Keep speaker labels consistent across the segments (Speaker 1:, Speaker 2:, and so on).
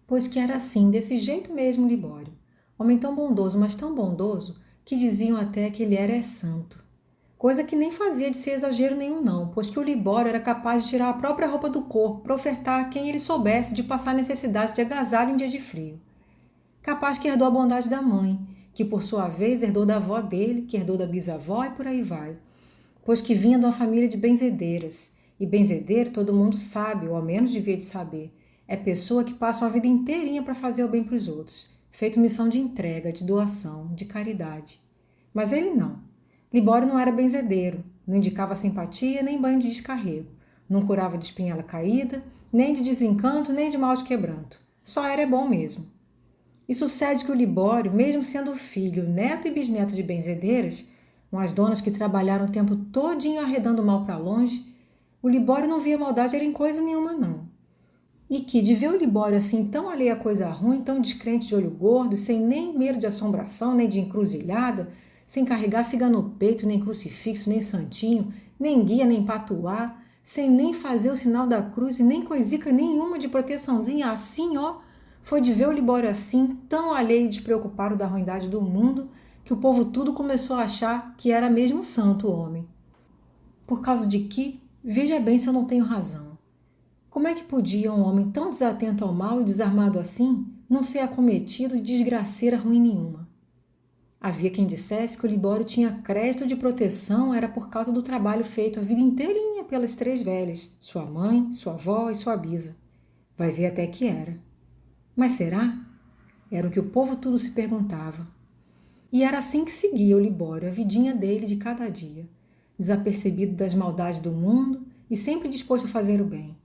Speaker 1: Pois que era assim, desse jeito mesmo Libório. Homem tão bondoso, mas tão bondoso, que diziam até que ele era santo. Coisa que nem fazia de ser exagero nenhum não, pois que o Libório era capaz de tirar a própria roupa do corpo para ofertar a quem ele soubesse de passar necessidade de agasalho em dia de frio. Capaz que herdou a bondade da mãe, que por sua vez herdou da avó dele, que herdou da bisavó e por aí vai. Pois que vinha de uma família de benzedeiras. E benzedeiro todo mundo sabe, ou ao menos devia de saber. É pessoa que passa uma vida inteirinha para fazer o bem para os outros, feito missão de entrega, de doação, de caridade. Mas ele não. Libório não era benzedeiro, não indicava simpatia nem banho de descarrego, não curava de espinhela caída, nem de desencanto, nem de mal de quebranto. Só era bom mesmo. E sucede que o Libório, mesmo sendo filho, neto e bisneto de benzedeiras, umas donas que trabalharam o tempo todinho arredando o mal para longe, o Libório não via maldade era em coisa nenhuma, não. E que, de ver o Libório assim tão alheio a coisa ruim, tão descrente de olho gordo, sem nem medo de assombração, nem de encruzilhada, sem carregar figa no peito, nem crucifixo, nem santinho, nem guia, nem patuá, sem nem fazer o sinal da cruz e nem coisica nenhuma de proteçãozinha assim, ó, foi de ver o Libório assim, tão alheio e despreocupado da ruindade do mundo, que o povo tudo começou a achar que era mesmo santo o homem. Por causa de que, veja bem se eu não tenho razão. Como é que podia um homem tão desatento ao mal e desarmado assim não ser acometido de desgraceira ruim nenhuma? Havia quem dissesse que o Libório tinha crédito de proteção era por causa do trabalho feito a vida inteirinha pelas três velhas, sua mãe, sua avó e sua bisa. Vai ver até que era. Mas será? Era o que o povo tudo se perguntava. E era assim que seguia o Libório, a vidinha dele de cada dia, desapercebido das maldades do mundo e sempre disposto a fazer o bem.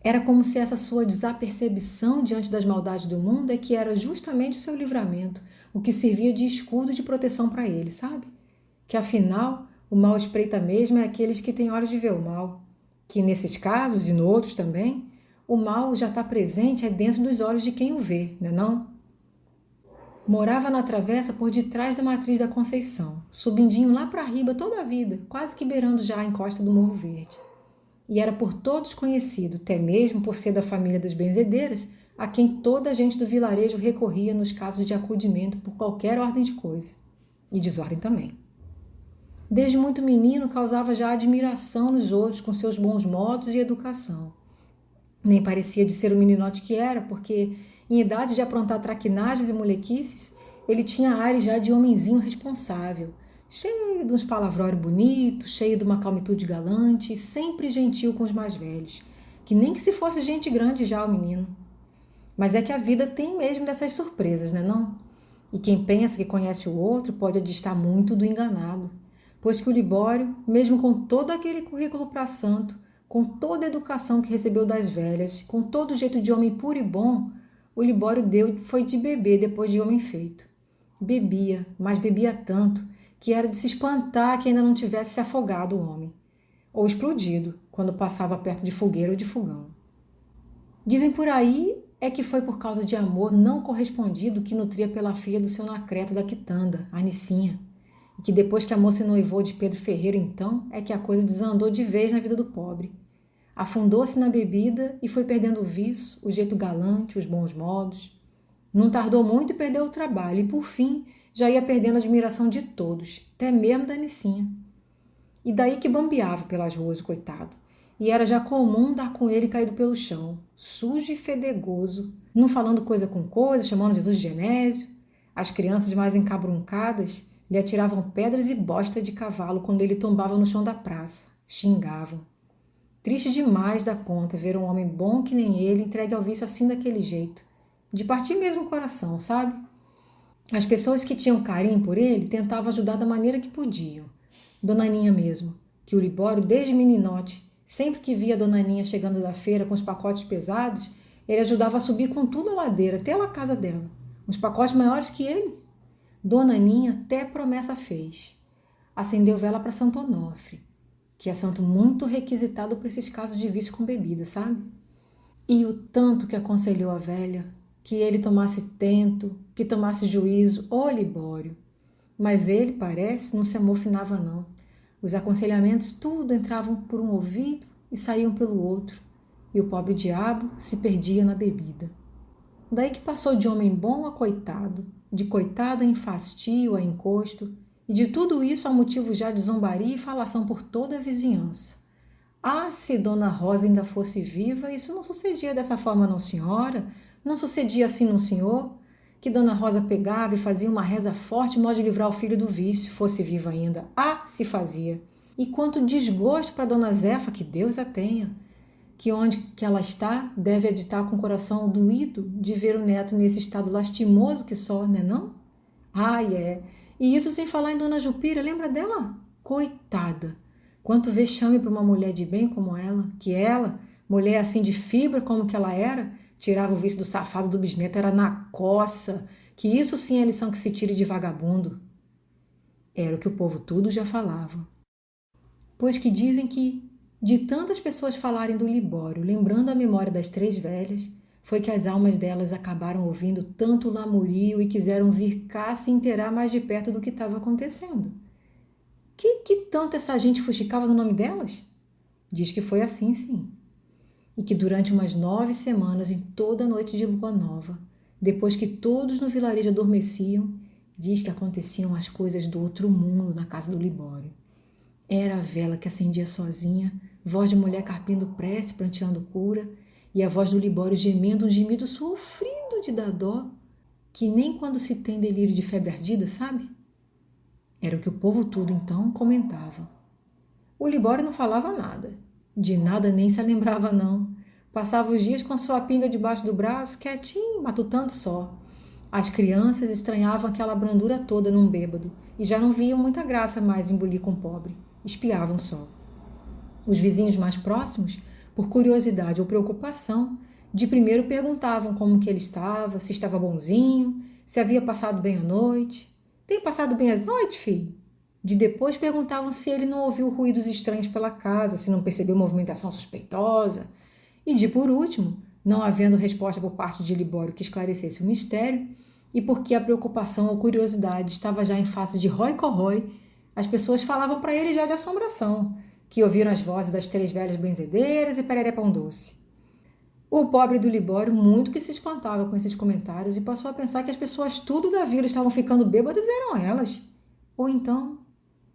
Speaker 1: Era como se essa sua desapercebição diante das maldades do mundo é que era justamente o seu livramento, o que servia de escudo de proteção para ele, sabe? Que afinal, o mal espreita mesmo é aqueles que têm olhos de ver o mal. Que nesses casos e no outros também, o mal já está presente é dentro dos olhos de quem o vê, não é não? Morava na travessa por detrás da matriz da Conceição, subindinho lá para riba toda a vida, quase que beirando já a encosta do Morro Verde. E era por todos conhecido, até mesmo por ser da família das benzedeiras, a quem toda a gente do vilarejo recorria nos casos de acudimento por qualquer ordem de coisa. E desordem também. Desde muito menino causava já admiração nos outros com seus bons modos e educação. Nem parecia de ser o meninote que era, porque, em idade de aprontar traquinagens e molequices, ele tinha ares já de homenzinho responsável, cheio de uns palavrórios bonitos, cheio de uma calmitude galante e sempre gentil com os mais velhos, que nem que se fosse gente grande já o menino. Mas é que a vida tem mesmo dessas surpresas, né não? E quem pensa que conhece o outro pode adistar muito do enganado, pois que o Libório, mesmo com todo aquele currículo para santo, com toda a educação que recebeu das velhas, com todo o jeito de homem puro e bom, o Libório deu foi de bebê depois de homem feito. Bebia, mas bebia tanto, que era de se espantar que ainda não tivesse se afogado o homem, ou explodido, quando passava perto de fogueira ou de fogão. Dizem por aí é que foi por causa de amor não correspondido que nutria pela filha do seu Anacreto da Quitanda, a Nicinha, e que depois que a moça noivou de Pedro Ferreiro então, é que a coisa desandou de vez na vida do pobre. Afundou-se na bebida e foi perdendo o vício, o jeito galante, os bons modos. Não tardou muito e perdeu o trabalho, e por fim já ia perdendo a admiração de todos, até mesmo da Nicinha. E daí que bambeava pelas ruas, coitado. E era já comum dar com ele caído pelo chão, sujo e fedegoso, não falando coisa com coisa, chamando Jesus de Genésio. As crianças mais encabruncadas lhe atiravam pedras e bosta de cavalo quando ele tombava no chão da praça. Xingavam. Triste demais da conta ver um homem bom que nem ele entregue ao vício assim daquele jeito. De partir mesmo o coração, sabe? As pessoas que tinham carinho por ele tentavam ajudar da maneira que podiam. Dona Aninha mesmo, que o Libório, desde meninote, sempre que via a Dona Aninha chegando da feira com os pacotes pesados, ele ajudava a subir com tudo a ladeira, até a casa dela. Uns pacotes maiores que ele. Dona Aninha até promessa fez. Acendeu vela para Santo Onofre, que é santo muito requisitado para esses casos de vício com bebida, sabe? E o tanto que aconselhou a velha, que ele tomasse tento, que tomasse juízo, ô Libório. Mas ele, parece, não se amofinava não. Os aconselhamentos tudo entravam por um ouvido e saíam pelo outro, e o pobre diabo se perdia na bebida. Daí que passou de homem bom a coitado, de coitado a enfastio, a encosto, e de tudo isso há motivo já de zombaria e falação por toda a vizinhança. Ah, se Dona Rosa ainda fosse viva, isso não sucedia dessa forma, não, senhora? Não sucedia assim, não, senhor? Que Dona Rosa pegava e fazia uma reza forte, modo de livrar o filho do vício, fosse viva ainda. Ah, se fazia! E quanto desgosto para Dona Zefa, que Deus a tenha, que onde que ela está, deve editar com o coração doído de ver o neto nesse estado lastimoso que só, né não? Ai, é. E isso sem falar em Dona Jupira, lembra dela? Coitada! Quanto vexame para uma mulher de bem como ela, mulher assim de fibra como que ela era, tirava o vício do safado do bisneto, era na coça, que isso sim é lição que se tire de vagabundo. Era o que o povo tudo já falava. Pois que dizem que, de tantas pessoas falarem do Libório, lembrando a memória das três velhas, foi que as almas delas acabaram ouvindo tanto lamurio e quiseram vir cá se inteirar mais de perto do que estava acontecendo. Que tanto essa gente fuxicava no nome delas? Diz que foi assim, sim. E que durante umas 9 semanas, em toda noite de lua nova, depois que todos no vilarejo adormeciam, diz que aconteciam as coisas do outro mundo na casa do Libório. Era a vela que acendia sozinha, voz de mulher carpindo prece, pranteando cura, e a voz do Libório gemendo um gemido sofrido de dar dó, que nem quando se tem delírio de febre ardida, sabe? Era o que o povo tudo, então, comentava. O Libório não falava nada. De nada nem se lembrava, não. Passava os dias com sua pinga debaixo do braço, quietinho, matutando só. As crianças estranhavam aquela brandura toda num bêbado e já não viam muita graça mais em bulir com pobre. Espiavam só. Os vizinhos mais próximos, por curiosidade ou preocupação, de primeiro perguntavam como que ele estava, se estava bonzinho, se havia passado bem a noite. Tem passado bem as noites, filho? De depois perguntavam se ele não ouviu ruídos estranhos pela casa, se não percebeu movimentação suspeitosa. E de por último, não havendo resposta por parte de Libório que esclarecesse o mistério, e porque a preocupação ou curiosidade estava já em face de rói corrói, as pessoas falavam para ele já de assombração, que ouviram as vozes das três velhas benzedeiras e pereré pão doce. O pobre do Libório muito que se espantava com esses comentários e passou a pensar que as pessoas tudo da vila estavam ficando bêbadas e eram elas. Ou então,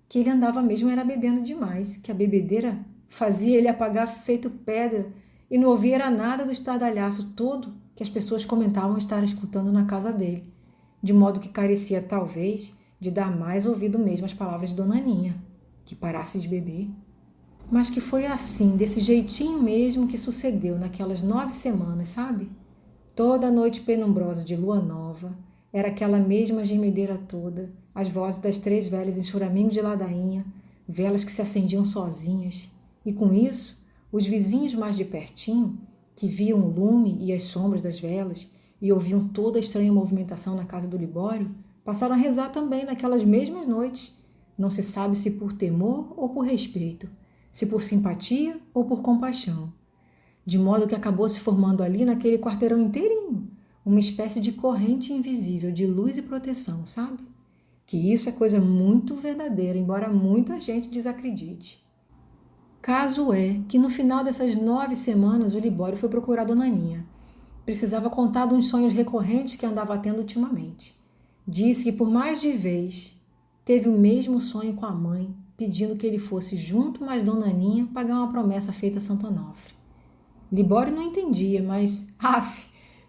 Speaker 1: que ele andava mesmo era bebendo demais, que a bebedeira fazia ele apagar feito pedra e não ouvia nada do estardalhaço todo que as pessoas comentavam estar escutando na casa dele, de modo que carecia, talvez, de dar mais ouvido mesmo às palavras de Dona Aninha, que parasse de beber. Mas que foi assim, desse jeitinho mesmo que sucedeu naquelas 9 semanas, sabe? Toda noite penumbrosa de lua nova, era aquela mesma gemedeira toda, as vozes das três velhas em choramingo de ladainha, velas que se acendiam sozinhas. E com isso, os vizinhos mais de pertinho, que viam o lume e as sombras das velas e ouviam toda a estranha movimentação na casa do Libório, passaram a rezar também naquelas mesmas noites. Não se sabe se por temor ou por respeito, se por simpatia ou por compaixão. De modo que acabou se formando ali naquele quarteirão inteirinho uma espécie de corrente invisível de luz e proteção, sabe? Que isso é coisa muito verdadeira, embora muita gente desacredite. Caso é que no final dessas 9 semanas o Libório foi procurar Dona Aninha. Precisava contar de uns sonhos recorrentes que andava tendo ultimamente. Disse que por mais de vez teve o mesmo sonho com a mãe, pedindo que ele fosse junto mais Dona Aninha pagar uma promessa feita a Santo Onofre. Libório não entendia, mas,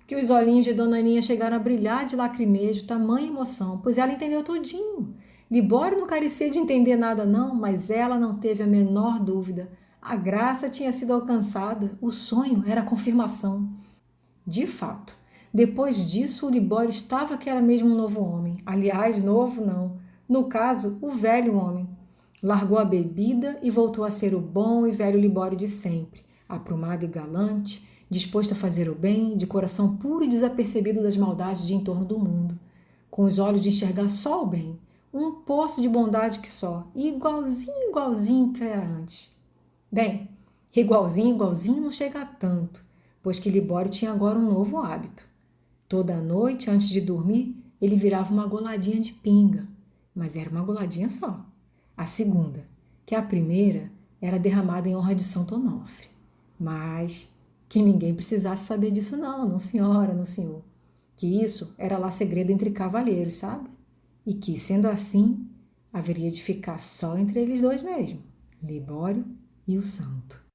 Speaker 1: que os olhinhos de Dona Aninha chegaram a brilhar de lacrimejo, tamanha emoção, pois ela entendeu tudinho. Libório não carecia de entender nada não, mas ela não teve a menor dúvida. A graça tinha sido alcançada, o sonho era a confirmação. De fato, depois disso o Libório estava que era mesmo um novo homem. Aliás, novo não. No caso, o velho homem. Largou a bebida e voltou a ser o bom e velho Libório de sempre, aprumado e galante, disposto a fazer o bem, de coração puro e desapercebido das maldades de em torno do mundo, com os olhos de enxergar só o bem, um poço de bondade que só, e igualzinho que era antes. Bem, igualzinho não chega a tanto, pois que Libório tinha agora um novo hábito. Toda noite, antes de dormir, ele virava uma goladinha de pinga, mas era uma goladinha só. A segunda, que a primeira era derramada em honra de Santo Onofre. Mas que ninguém precisasse saber disso não senhora, não senhor. que isso era lá segredo entre cavalheiros, sabe? E que, sendo assim, haveria de ficar só entre eles dois mesmo, Libório e o santo.